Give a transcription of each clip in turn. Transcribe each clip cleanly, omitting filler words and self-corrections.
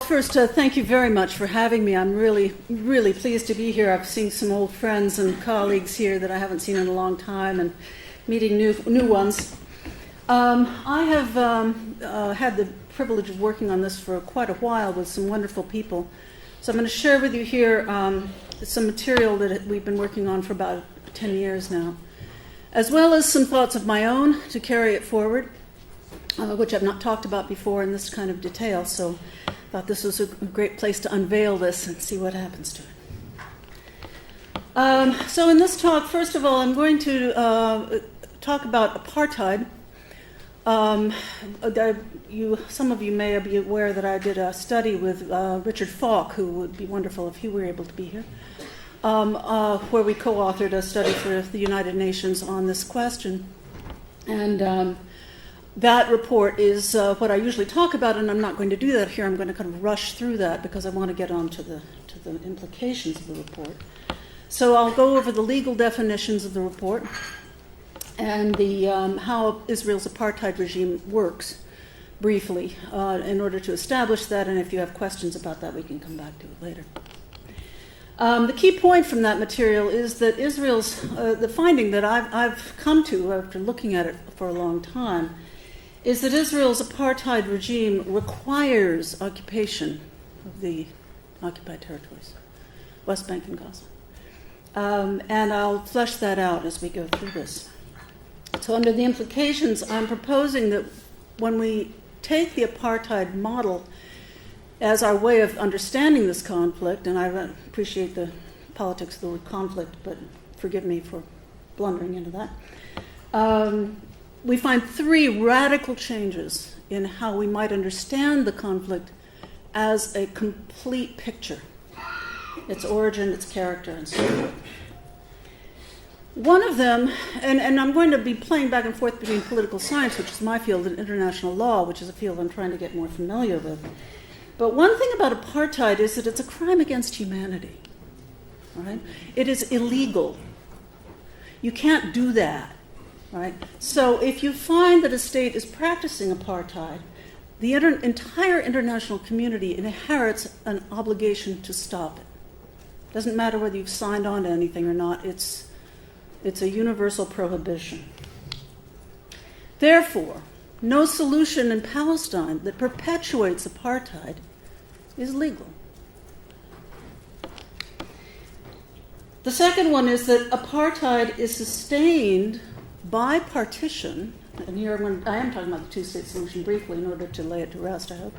First, thank you very much for having me. I'm really, really pleased to be here. I've seen some old friends and colleagues here that I haven't seen in a long time, and meeting new ones. I have had the privilege of working on this for quite a while with some wonderful people. So I'm going to share with you here some material that we've been working on for about 10 years now, as well as some thoughts of my own to carry it forward, which I've not talked about before in this kind of detail. So I thought this was a great place to unveil this and see what happens to it. So in this talk, first of all, I'm going to talk about apartheid. Some of you may be aware that I did a study with Richard Falk, who would be wonderful if he were able to be here, where we co-authored a study for the United Nations on this question. And that report is what I usually talk about, and I'm not going to do that here. I'm going to kind of rush through that because I want to get on to the implications of the report. So I'll go over the legal definitions of the report and the how Israel's apartheid regime works briefly in order to establish that, and if you have questions about that, we can come back to it later. The key point from that material is that Israel's, the finding that I've come to after looking at it for a long time, is that Israel's apartheid regime requires occupation of the occupied territories, West Bank and Gaza. And I'll flesh that out as we go through this. So under the implications, I'm proposing that when we take the apartheid model as our way of understanding this conflict, and I appreciate the politics of the word conflict, but forgive me for blundering into that, we find three radical changes in how we might understand the conflict as a complete picture, its origin, its character, and so forth. One of them, and I'm going to be playing back and forth between political science, which is my field, and international law, which is a field I'm trying to get more familiar with. But one thing about apartheid is that it's a crime against humanity. Right? It is illegal. You can't do that. Right? So if you find that a state is practicing apartheid, the entire international community inherits an obligation to stop it. Doesn't matter whether you've signed on to anything or not. It's a universal prohibition. Therefore, no solution in Palestine that perpetuates apartheid is legal. The second one is that apartheid is sustained by partition, and here I am talking about the two-state solution briefly in order to lay it to rest, I hope,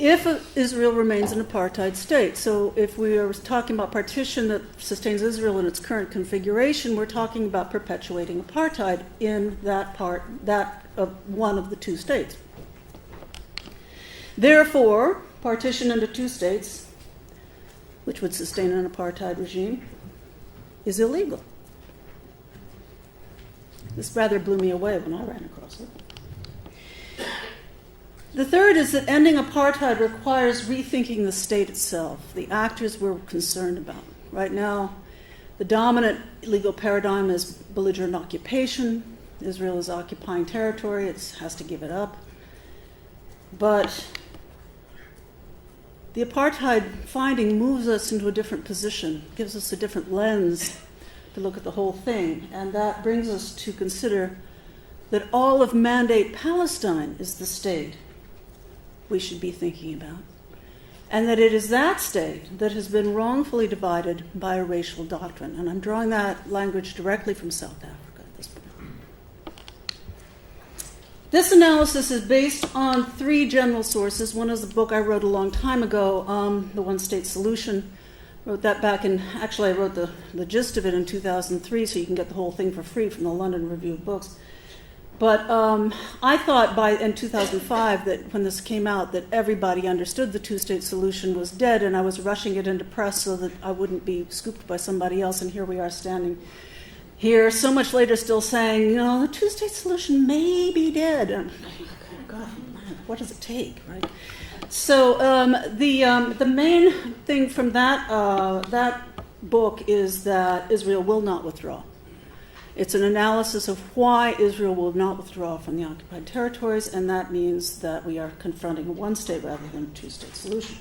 if Israel remains an apartheid state. So if we are talking about partition that sustains Israel in its current configuration, we're talking about perpetuating apartheid in that part, that of one of the two states. Therefore, partition into two states, which would sustain an apartheid regime, is illegal. This rather blew me away when I ran across it. The third is that ending apartheid requires rethinking the state itself, the actors we're concerned about. Right now, the dominant legal paradigm is belligerent occupation. Israel is occupying territory. It has to give it up. But the apartheid finding moves us into a different position, gives us a different lens to look at the whole thing. And that brings us to consider that all of Mandate Palestine is the state we should be thinking about, and that it is that state that has been wrongfully divided by a racial doctrine. And I'm drawing that language directly from South Africa at this point. This analysis is based on three general sources. One is the book I wrote a long time ago, The One-State Solution. Wrote that back in, actually I wrote the gist of it in 2003, so you can get the whole thing for free from the London Review of Books. But I thought in 2005 that when this came out that everybody understood the two-state solution was dead, and I was rushing it into press so that I wouldn't be scooped by somebody else, and here we are standing here so much later still saying, the two-state solution may be dead. And, God, man, what does it take, right? So the main thing from that book is that Israel will not withdraw. It's an analysis of why Israel will not withdraw from the occupied territories, and that means that we are confronting a one-state rather than a two-state solution.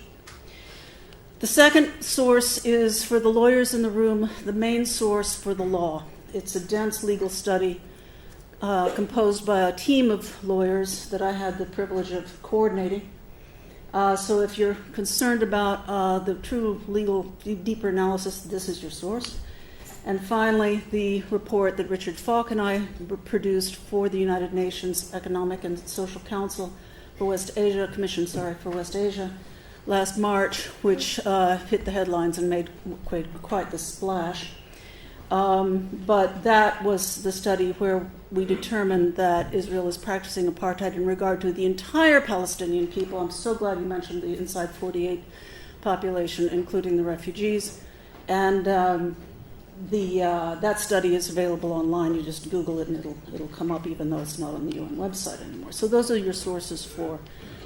The second source is, for the lawyers in the room, the main source for the law. It's a dense legal study composed by a team of lawyers that I had the privilege of coordinating. So if you're concerned about the true legal, deeper analysis, this is your source. And finally, the report that Richard Falk and I produced for the United Nations Economic and Social Council for West Asia, Commission, for West Asia, last March, which hit the headlines and made quite the splash. But that was the study where we determined that Israel is practicing apartheid in regard to the entire Palestinian people. I'm so glad you mentioned the Inside 48 population, including the refugees. And that study is available online. You just Google it and it'll come up, even though it's not on the UN website anymore. So those are your sources for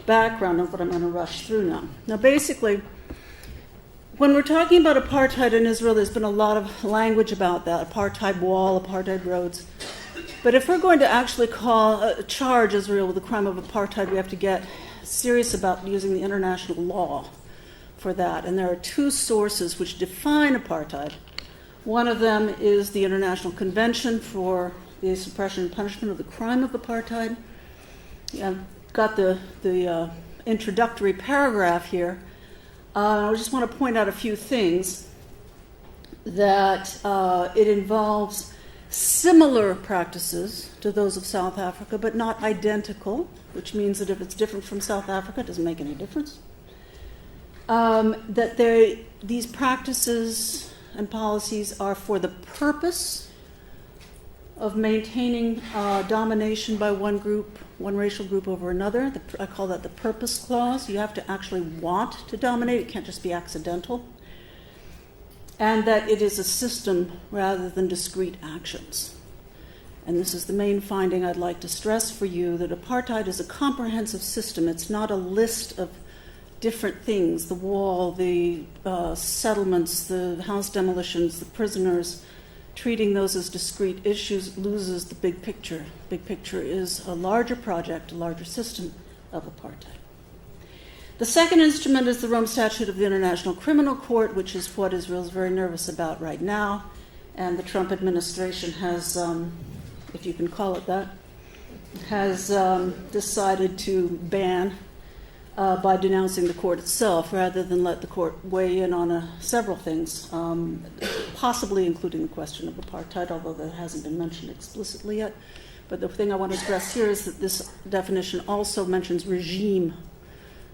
background of what I'm going to rush through now. Now, basically, when we're talking about apartheid in Israel, there's been a lot of language about that, apartheid wall, apartheid roads. But if we're going to actually charge Israel with the crime of apartheid, we have to get serious about using the international law for that. And there are two sources which define apartheid. One of them is the International Convention for the Suppression and Punishment of the Crime of Apartheid. I've got the introductory paragraph here. I just want to point out a few things, that it involves similar practices to those of South Africa, but not identical, which means that if it's different from South Africa, it doesn't make any difference. That these practices and policies are for the purpose of maintaining domination by one group, one racial group over another. I call that the purpose clause. You have to actually want to dominate. It can't just be accidental. And that it is a system rather than discrete actions. And this is the main finding I'd like to stress for you, that apartheid is a comprehensive system. It's not a list of different things, the wall, the settlements, the house demolitions, the prisoners. Treating those as discrete issues loses the big picture. Big picture is a larger project, a larger system of apartheid. The second instrument is the Rome Statute of the International Criminal Court, which is what Israel is very nervous about right now. And the Trump administration has, if you can call it that, has decided to ban by denouncing the court itself, rather than let the court weigh in on several things, possibly including the question of apartheid, although that hasn't been mentioned explicitly yet. But the thing I want to stress here is that this definition also mentions regime.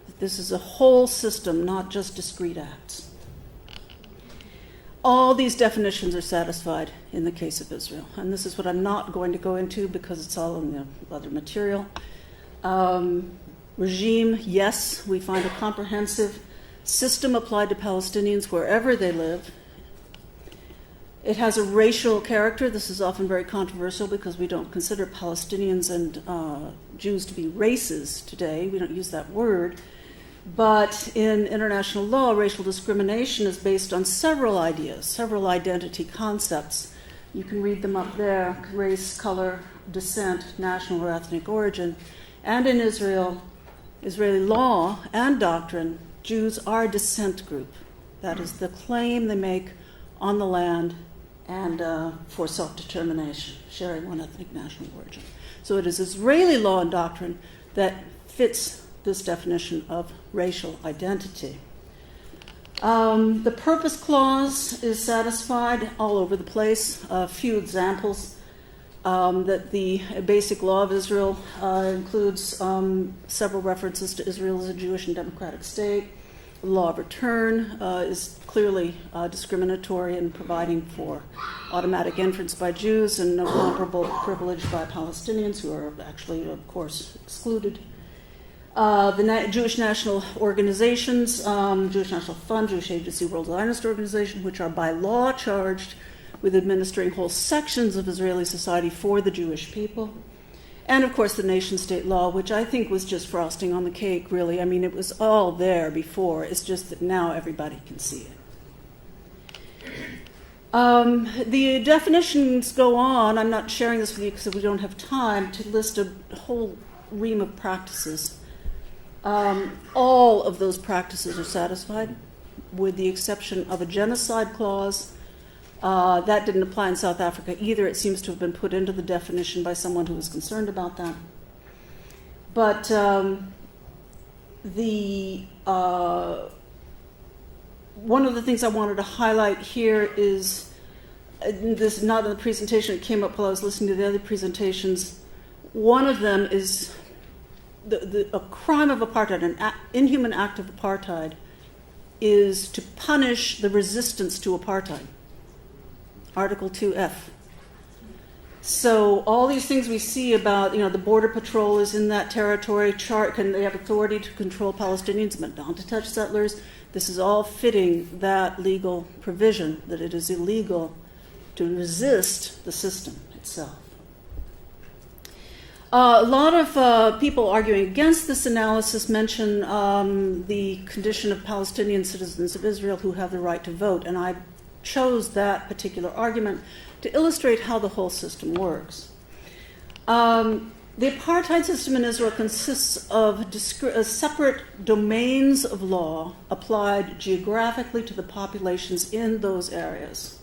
That this is a whole system, not just discrete acts. All these definitions are satisfied in the case of Israel. And this is what I'm not going to go into because it's all in the other material. Regime, yes, we find a comprehensive system applied to Palestinians wherever they live. It has a racial character. This is often very controversial because we don't consider Palestinians and Jews to be races today. We don't use that word. But in international law, racial discrimination is based on several ideas, several identity concepts. You can read them up there: race, color, descent, national or ethnic origin. And in Israel, Israeli law and doctrine, Jews are a descent group. That is the claim they make on the land and for self-determination, sharing one ethnic national origin. So it is Israeli law and doctrine that fits this definition of racial identity. The purpose clause is satisfied all over the place. A few examples. That the basic law of Israel includes several references to Israel as a Jewish and democratic state. The law of return is clearly discriminatory in providing for automatic entrance by Jews and no comparable privilege by Palestinians, who are actually, of course, excluded. The Jewish national organizations, Jewish National Fund, Jewish Agency, World Zionist Organization, which are by law charged with administering whole sections of Israeli society for the Jewish people. And, of course, the nation-state law, which I think was just frosting on the cake, really. I mean, it was all there before. It's just that now everybody can see it. The definitions go on. I'm not sharing this with you because we don't have time to list a whole ream of practices. All of those practices are satisfied, with the exception of a genocide clause. That didn't apply in South Africa either. It seems to have been put into the definition by someone who was concerned about that. But one of the things I wanted to highlight here is, this not in the presentation, it came up while I was listening to the other presentations. One of them is a crime of apartheid, an inhuman act of apartheid, is to punish the resistance to apartheid. Article 2F. So all these things we see about, the Border Patrol is in that territory, they have authority to control Palestinians, but not to touch settlers. This is all fitting that legal provision, that it is illegal to resist the system itself. A lot of people arguing against this analysis mention the condition of Palestinian citizens of Israel who have the right to vote, and I chose that particular argument to illustrate how the whole system works. The apartheid system in Israel consists of separate domains of law applied geographically to the populations in those areas.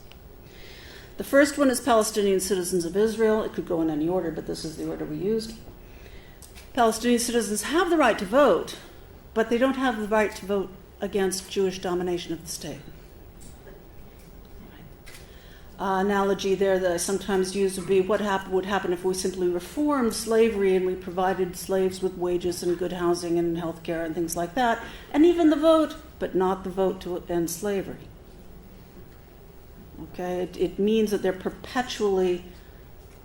The first one is Palestinian citizens of Israel. It could go in any order, but this is the order we used. Palestinian citizens have the right to vote, but they don't have the right to vote against Jewish domination of the state. Analogy there that I sometimes use would be what would happen if we simply reformed slavery and we provided slaves with wages and good housing and health care and things like that, and even the vote, but not the vote to end slavery. Okay, it means that they're perpetually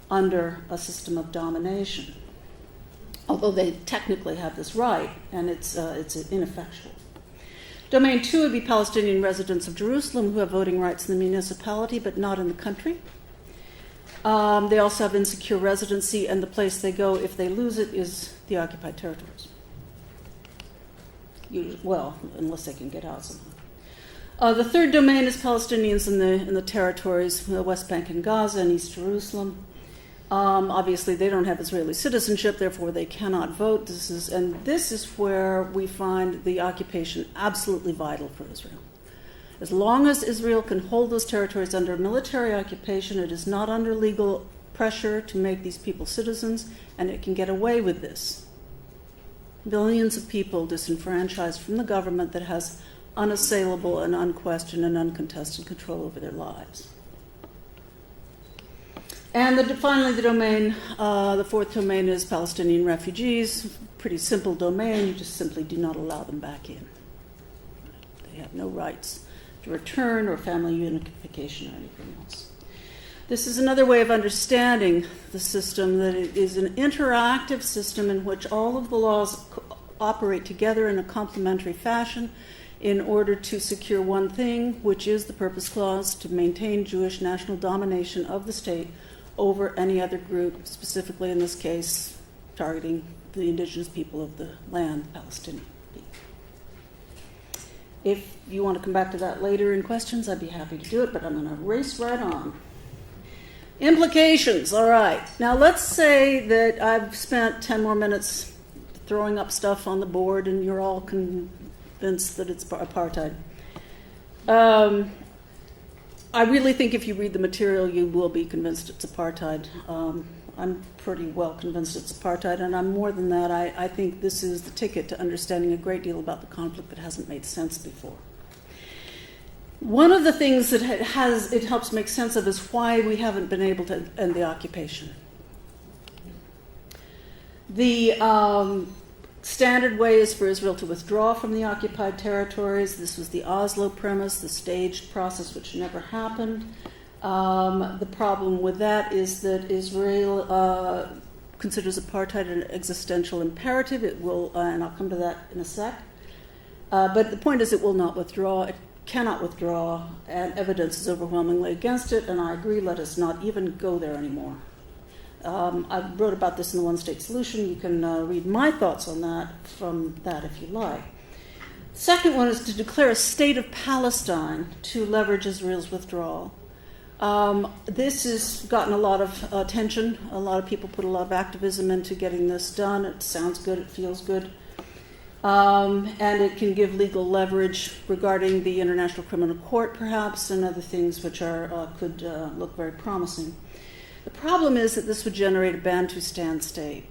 under a system of domination, although they technically have this right, and it's ineffectual. Domain 2 would be Palestinian residents of Jerusalem who have voting rights in the municipality, but not in the country. They also have insecure residency, and the place they go if they lose it is the occupied territories. Well, unless they can get out somehow. The third domain is Palestinians in the territories, the West Bank and Gaza and East Jerusalem. Obviously, they don't have Israeli citizenship, therefore they cannot vote. This is where we find the occupation absolutely vital for Israel. As long as Israel can hold those territories under military occupation, it is not under legal pressure to make these people citizens, and it can get away with this. Billions of people disenfranchised from the government that has unassailable and unquestioned and uncontested control over their lives. And finally, the fourth domain is Palestinian refugees. Pretty simple domain. You just simply do not allow them back in. They have no rights to return or family unification or anything else. This is another way of understanding the system, that it is an interactive system in which all of the laws operate together in a complementary fashion in order to secure one thing, which is the Purpose Clause, to maintain Jewish national domination of the state over any other group, specifically in this case targeting the indigenous people of the land, Palestinian people. If you want to come back to that later in questions, I'd be happy to do it, but I'm going to race right on. Implications, all right. Now let's say that I've spent 10 more minutes throwing up stuff on the board and you're all convinced that it's apartheid. I really think if you read the material, you will be convinced it's apartheid. I'm pretty well convinced it's apartheid, and I'm more than that. I think this is the ticket to understanding a great deal about the conflict that hasn't made sense before. One of the things that it helps make sense of is why we haven't been able to end the occupation. The standard way is for Israel to withdraw from the occupied territories. This was the Oslo premise, the staged process which never happened. The problem with that is that Israel considers apartheid an existential imperative. It will, and I'll come to that in a sec. But the point is it will not withdraw. It cannot withdraw, and evidence is overwhelmingly against it, and I agree, let us not even go there anymore. I wrote about this in the One-State Solution. You can read my thoughts on that from that if you like. The second one is to declare a state of Palestine to leverage Israel's withdrawal. This has gotten a lot of attention. A lot of people put a lot of activism into getting this done. It sounds good, it feels good. And it can give legal leverage regarding the International Criminal Court, perhaps, and other things which could look very promising. The problem is that this would generate a Bantustan state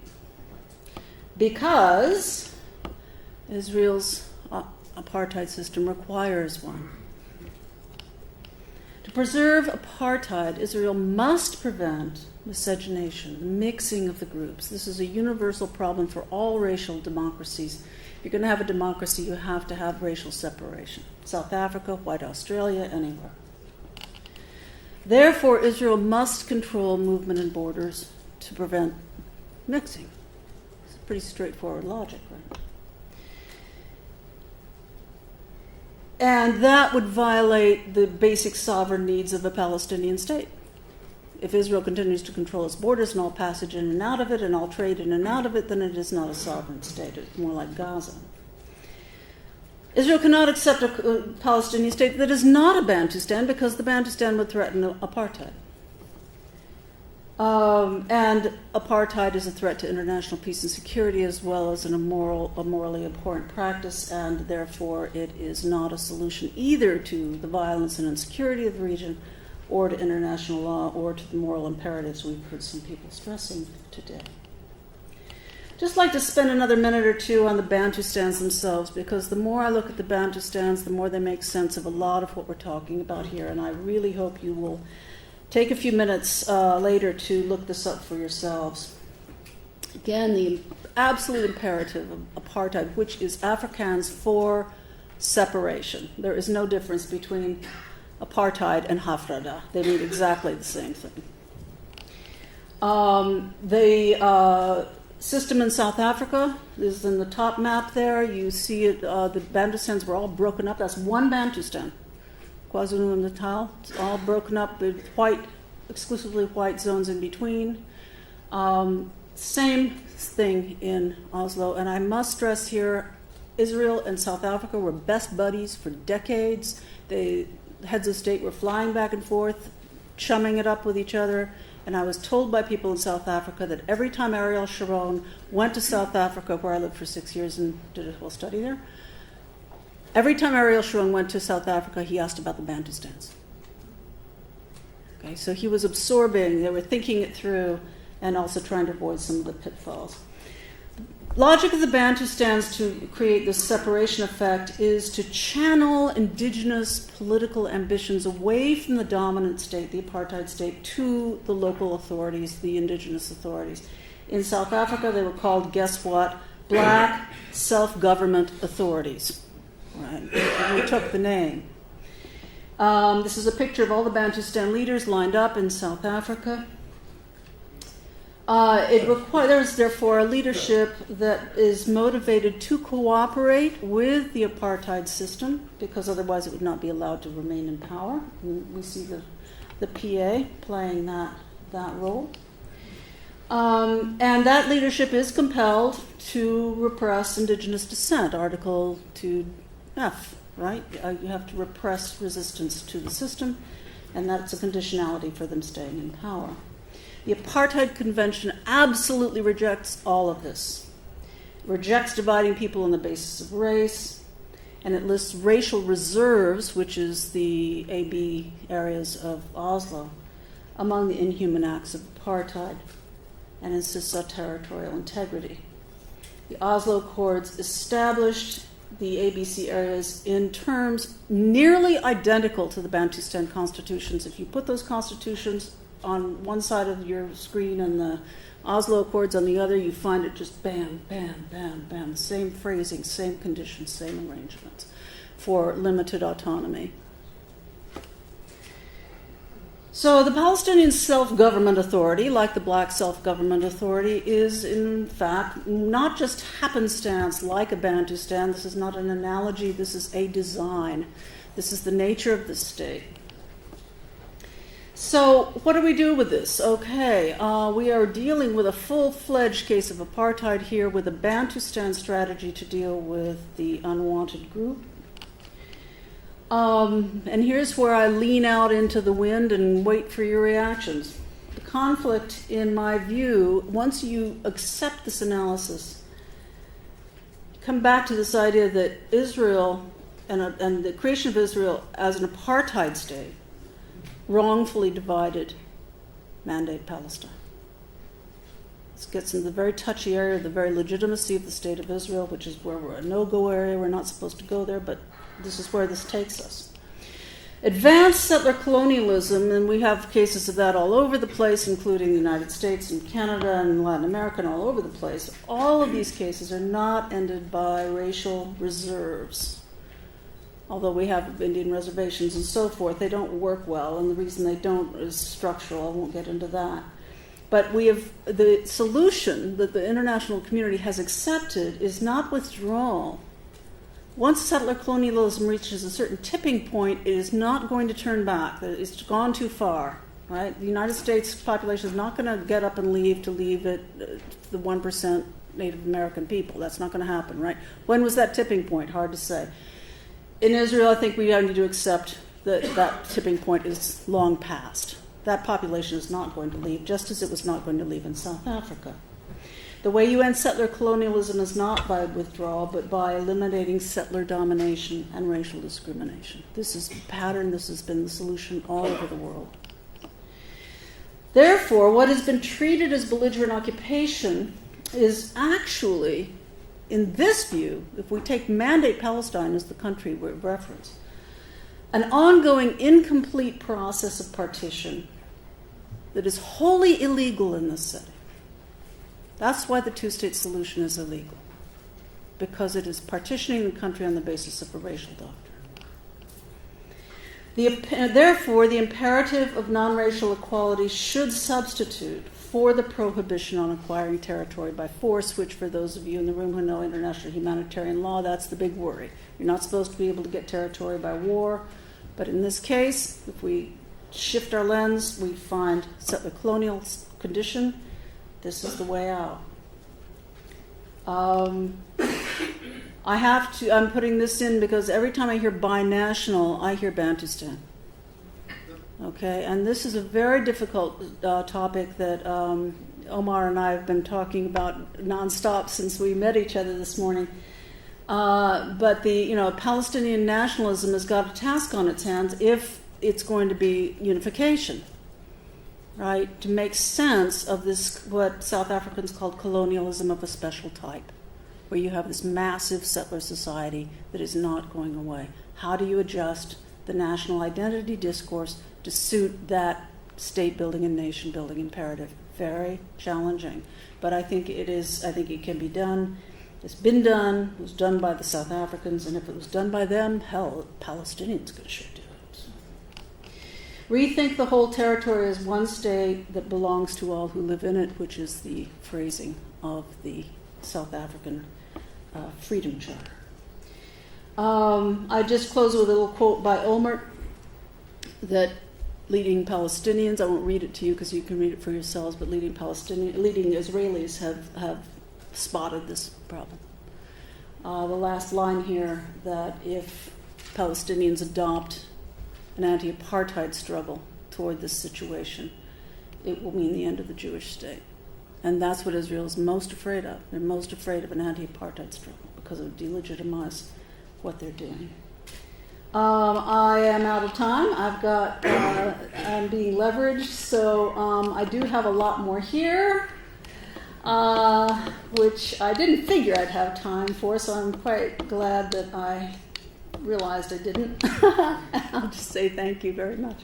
because Israel's apartheid system requires one. To preserve apartheid, Israel must prevent miscegenation, the mixing of the groups. This is a universal problem for all racial democracies. If you're going to have a democracy, you have to have racial separation. South Africa, white Australia, anywhere. Therefore, Israel must control movement and borders to prevent mixing. It's pretty straightforward logic, right? And that would violate the basic sovereign needs of a Palestinian state. If Israel continues to control its borders and all passage in and out of it and all trade in and out of it, then it is not a sovereign state. It's more like Gaza. Israel cannot accept a Palestinian state that is not a Bantustan because the Bantustan would threaten apartheid. And apartheid is a threat to international peace and security as well as a morally abhorrent practice, and therefore it is not a solution either to the violence and insecurity of the region or to international law or to the moral imperatives we've heard some people stressing today. Just like to spend another minute or two on the Bantustans themselves, because the more I look at the Bantustans, the more they make sense of a lot of what we're talking about here, and I really hope you will take a few minutes later to look this up for yourselves. Again, the absolute imperative of apartheid, which is Afrikaans for separation. There is no difference between apartheid and Hafrada. They mean exactly the same thing. The system in South Africa is in the top map there. You see it, the Bantustans were all broken up. That's one Bantustan. KwaZulu-Natal, it's all broken up with exclusively white zones in between. Same thing in Oslo. And I must stress here, Israel and South Africa were best buddies for decades. The heads of state were flying back and forth, chumming it up with each other. And I was told by people in South Africa that every time Ariel Sharon went to South Africa, where I lived for 6 years and did a whole study there, every time Ariel Sharon went to South Africa, he asked about the Bantustans. Okay, so he was absorbing, they were thinking it through, and also trying to avoid some of the pitfalls. Logic of the Bantustans to create this separation effect is to channel indigenous political ambitions away from the dominant state, the apartheid state, to the local authorities, the indigenous authorities. In South Africa, they were called, guess what? Black self-government authorities. Right. We took the name. This is a picture of all the Bantustan leaders lined up in South Africa. There's therefore a leadership that is motivated to cooperate with the apartheid system, because otherwise it would not be allowed to remain in power. And we see the PA playing that role. And that leadership is compelled to repress indigenous dissent, Article 2F, right? You have to repress resistance to the system, and that's a conditionality for them staying in power. The Apartheid Convention absolutely rejects all of this. It rejects dividing people on the basis of race, and it lists racial reserves, which is the AB areas of Oslo, among the inhuman acts of apartheid, and insists on territorial integrity. The Oslo Accords established the ABC areas in terms nearly identical to the Bantustan constitutions. If you put those constitutions on one side of your screen and the Oslo Accords on the other, you find it just bam, bam, bam, bam, same phrasing, same conditions, same arrangements for limited autonomy. So the Palestinian Self-Government Authority, like the Black Self-Government Authority, is in fact not just happenstance like a Bantustan. This is not an analogy, this is a design. This is the nature of the state. So what do we do with this? Okay, we are dealing with a full-fledged case of apartheid here with a Bantustan strategy to deal with the unwanted group. And here's where I lean out into the wind and wait for your reactions. The conflict, in my view, once you accept this analysis, come back to this idea that Israel and the creation of Israel as an apartheid state wrongfully divided Mandate Palestine. This gets into the very touchy area of the very legitimacy of the state of Israel, which is where we're a no-go area. We're not supposed to go there, but this is where this takes us. Advanced settler colonialism, and we have cases of that all over the place, including the United States and Canada and Latin America and all over the place. All of these cases are not ended by racial reserves. Although we have Indian reservations and so forth, they don't work well, and the reason they don't is structural. I won't get into that. But we have the solution that the international community has accepted is not withdrawal. Once settler colonialism reaches a certain tipping point, it is not going to turn back. It's gone too far, right? The United States population is not going to get up and leave it the 1% Native American people. That's not going to happen, right? When was that tipping point? Hard to say. In Israel, I think we need to accept that that tipping point is long past. That population is not going to leave, just as it was not going to leave in South Africa. The way you end settler colonialism is not by withdrawal, but by eliminating settler domination and racial discrimination. This is the pattern. This has been the solution all over the world. Therefore, what has been treated as belligerent occupation is actually, in this view, if we take Mandate Palestine as the country we reference, an ongoing incomplete process of partition that is wholly illegal in this setting. That's why the two-state solution is illegal, because it is partitioning the country on the basis of a racial doctrine. Therefore, the imperative of non-racial equality should substitute for the prohibition on acquiring territory by force, which for those of you in the room who know international humanitarian law, that's the big worry. You're not supposed to be able to get territory by war, but in this case, if we shift our lens, we find settler colonial condition. This is the way out. I'm putting this in because every time I hear binational, I hear Bantustan. Okay, and this is a very difficult topic that Omar and I have been talking about nonstop since we met each other this morning. But the Palestinian nationalism has got a task on its hands if it's going to be unification, right? To make sense of this, what South Africans called colonialism of a special type, where you have this massive settler society that is not going away. How do you adjust the national identity discourse to suit that state-building and nation-building imperative? Very challenging, but I think it can be done. It's been done. It was done by the South Africans, and if it was done by them, hell, Palestinians could sure do it. So. Rethink the whole territory as one state that belongs to all who live in it, which is the phrasing of the South African Freedom Charter. I just close with a little quote by Olmert that leading Palestinians, I won't read it to you because you can read it for yourselves, but leading Israelis have spotted this problem. The last line here, that if Palestinians adopt an anti-apartheid struggle toward this situation, it will mean the end of the Jewish state. And that's what Israel is most afraid of. They're most afraid of an anti-apartheid struggle because it would delegitimize what they're doing. I am out of time. I'm being leveraged, so I do have a lot more here, which I didn't figure I'd have time for, so I'm quite glad that I realized I didn't. I'll just say thank you very much.